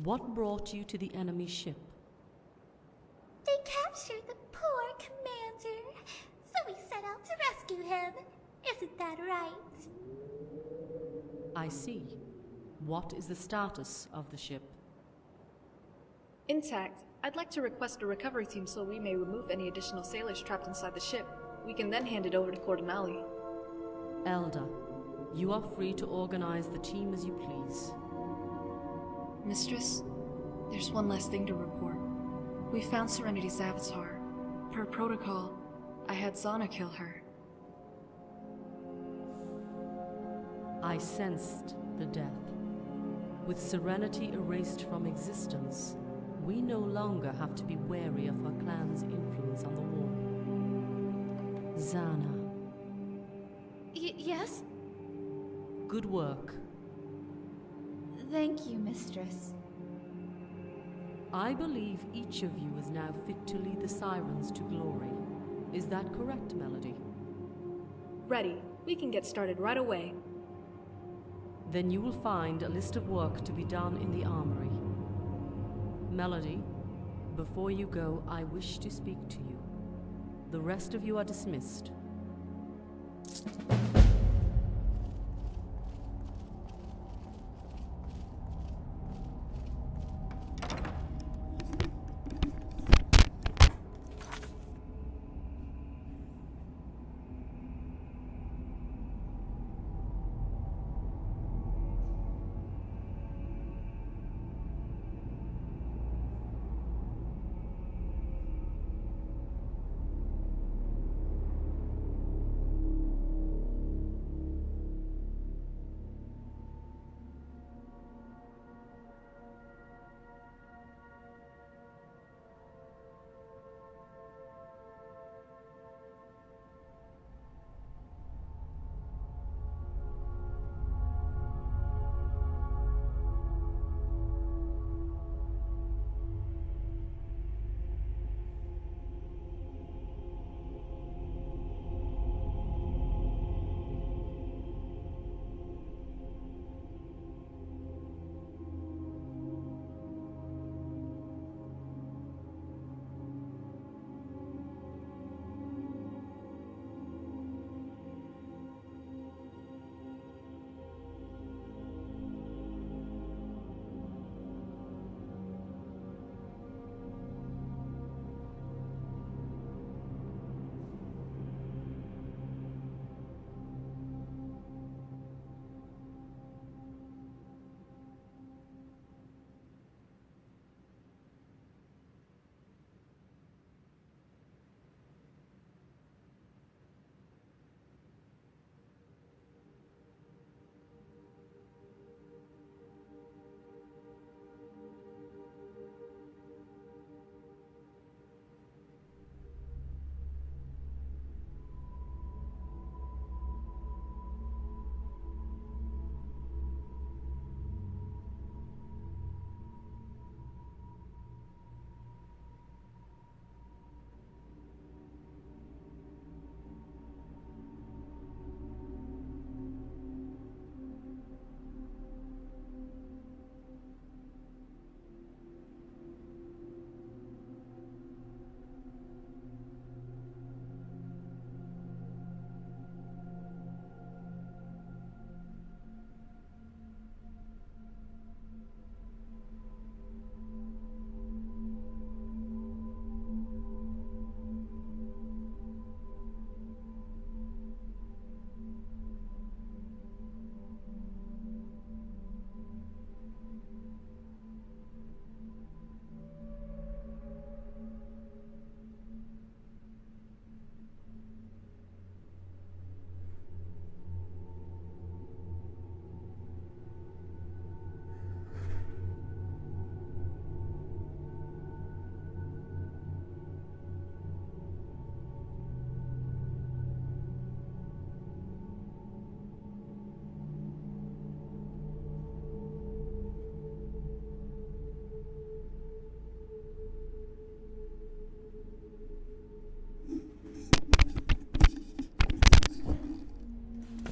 Speaker 2: What brought you to the enemy ship?
Speaker 18: They captured the poor commander, so we set out to rescue him. Isn't that right?
Speaker 2: I see. What is the status of the ship?
Speaker 3: Intact. I'd like to request a recovery team so we may remove any additional sailors trapped inside the ship. We can then hand it over to Cordonali.
Speaker 2: Elder, you are free to organize the team as you please.
Speaker 3: Mistress, there's one last thing to report. We found Serenity's avatar. Per protocol, I had Zana kill her.
Speaker 2: I sensed the death. With Serenity erased from existence, we no longer have to be wary of her clan's influence on the war. Zana.
Speaker 6: Yes?
Speaker 2: Good work.
Speaker 6: Thank you, Mistress.
Speaker 2: I believe each of you is now fit to lead the Sirens to glory. Is that correct, Melody?
Speaker 3: Ready. We can get started right away.
Speaker 2: Then you will find a list of work to be done in the armory. Melody, before you go, I wish to speak to you. The rest of you are dismissed.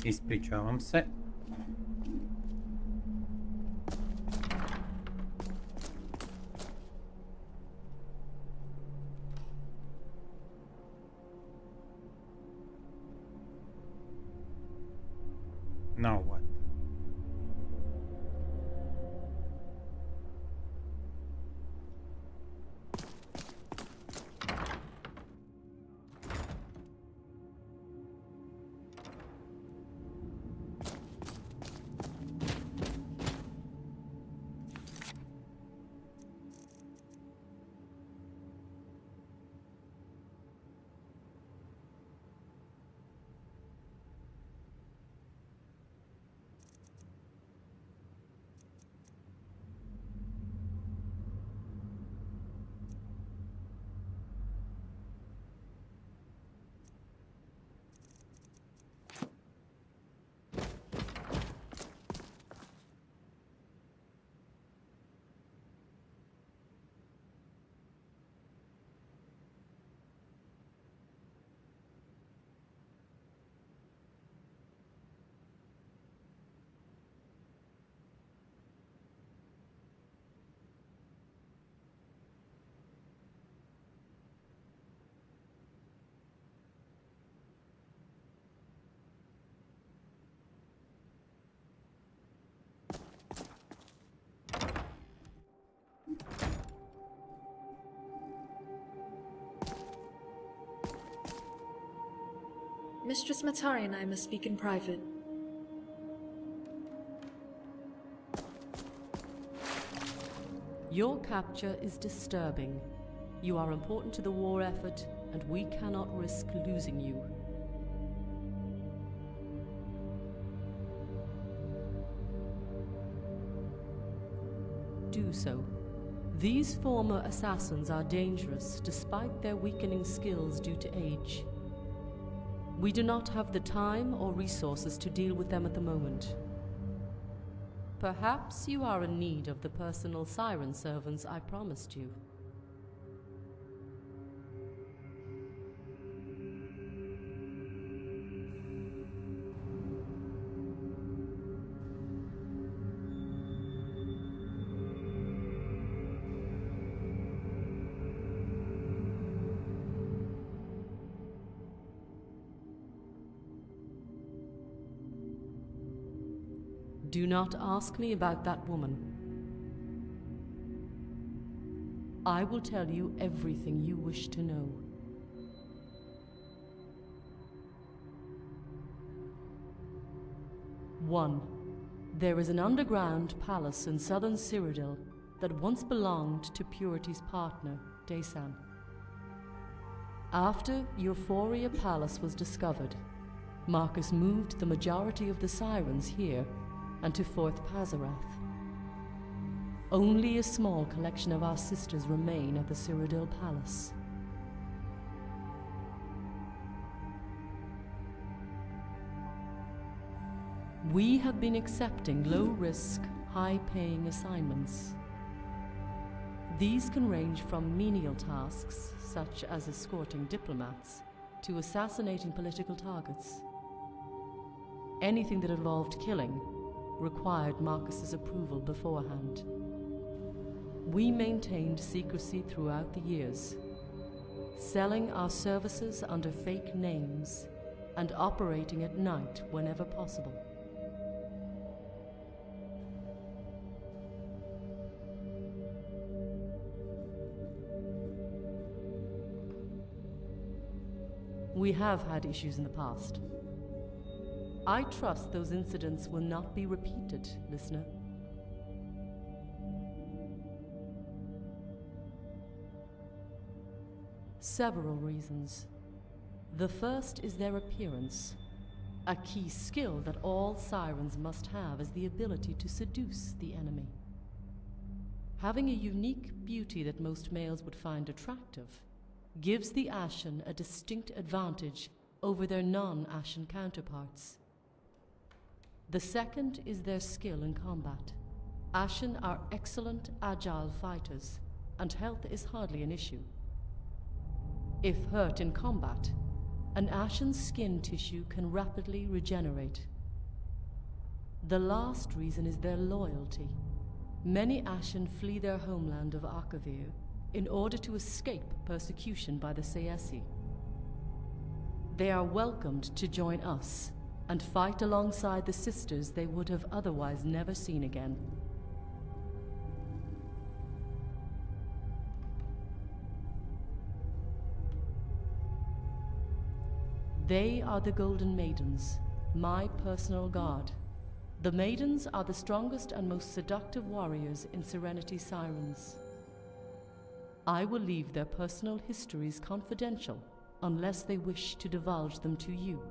Speaker 1: Ispričavam se. Now what?
Speaker 3: Mistress Matari and I must speak in private.
Speaker 2: Your capture is disturbing. You are important to the war effort, and we cannot risk losing you. Do so. These former assassins are dangerous despite their weakening skills due to age. We do not have the time or resources to deal with them at the moment. Perhaps you are in need of the personal siren servants I promised you. Do not ask me about that woman. I will tell you everything you wish to know. One, there is an underground palace in southern Cyrodiil that once belonged to Purity's partner, Desan. After Euphoria Palace was discovered, Marcus moved the majority of the Sirens here and to Fourth Pazarath. Only a small collection of our sisters remain at the Cyrodiil Palace. We have been accepting low-risk, high-paying assignments. These can range from menial tasks, such as escorting diplomats, to assassinating political targets. Anything that involved killing required Marcus's approval beforehand. We maintained secrecy throughout the years, selling our services under fake names and operating at night whenever possible. We have had issues in the past. I trust those incidents will not be repeated, listener. Several reasons. The first is their appearance. A key skill that all Sirens must have is the ability to seduce the enemy. Having a unique beauty that most males would find attractive gives the Ashen a distinct advantage over their non-Ashen counterparts. The second is their skill in combat. Ashen are excellent, agile fighters, and health is hardly an issue. If hurt in combat, An ashen's skin tissue can rapidly regenerate. The last reason is their loyalty. Many Ashen flee their homeland of Akavir in order to escape persecution by the Sayesi. They are welcomed to join us and fight alongside the sisters they would have otherwise never seen again. They are the Golden Maidens, my personal guard. The Maidens are the strongest and most seductive warriors in Serenity Sirens. I will leave their personal histories confidential unless they wish to divulge them to you.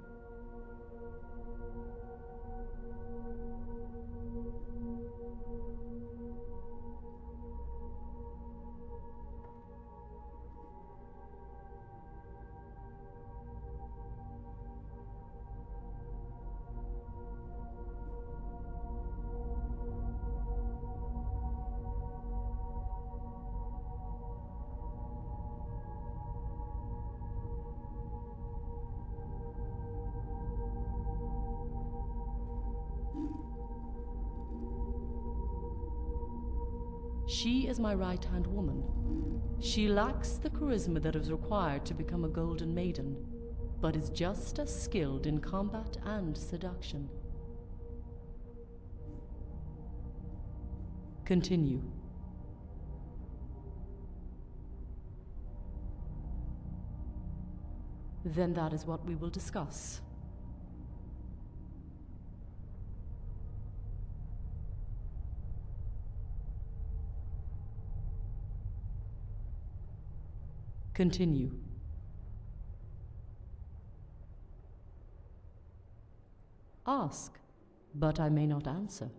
Speaker 2: She is my right-hand woman. She lacks the charisma that is required to become a Golden Maiden, but is just as skilled in combat and seduction. Continue. Then that is what we will discuss. Continue. Ask, but I may not answer.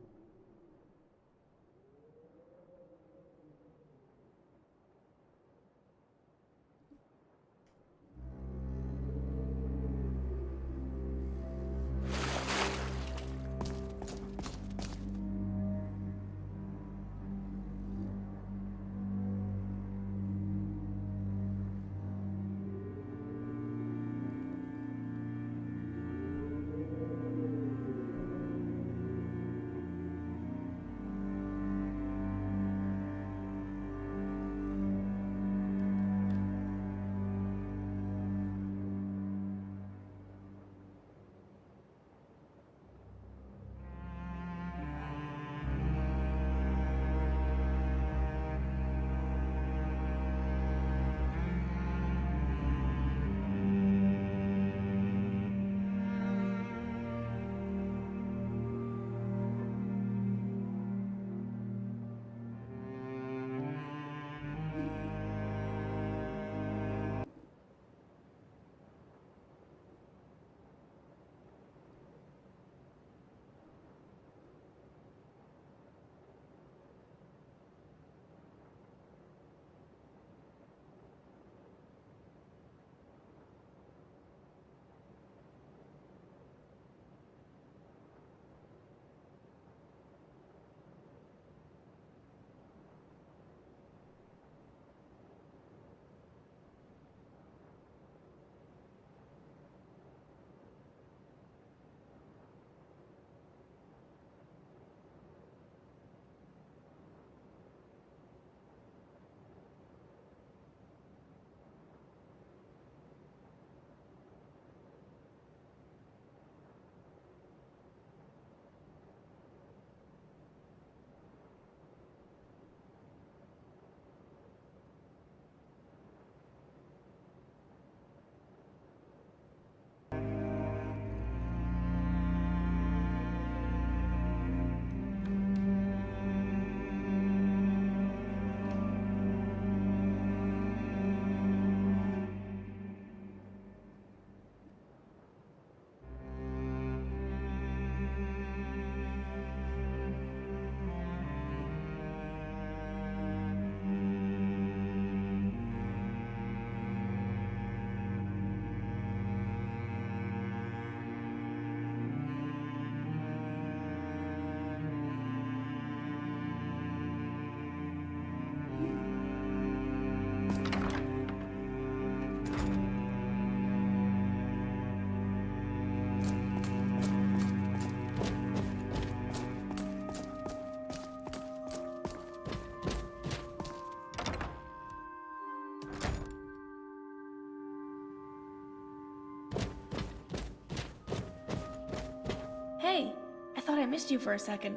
Speaker 19: thought I missed you for a second.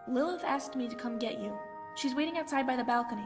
Speaker 19: Lilith asked me to come get you. She's waiting outside by the balcony.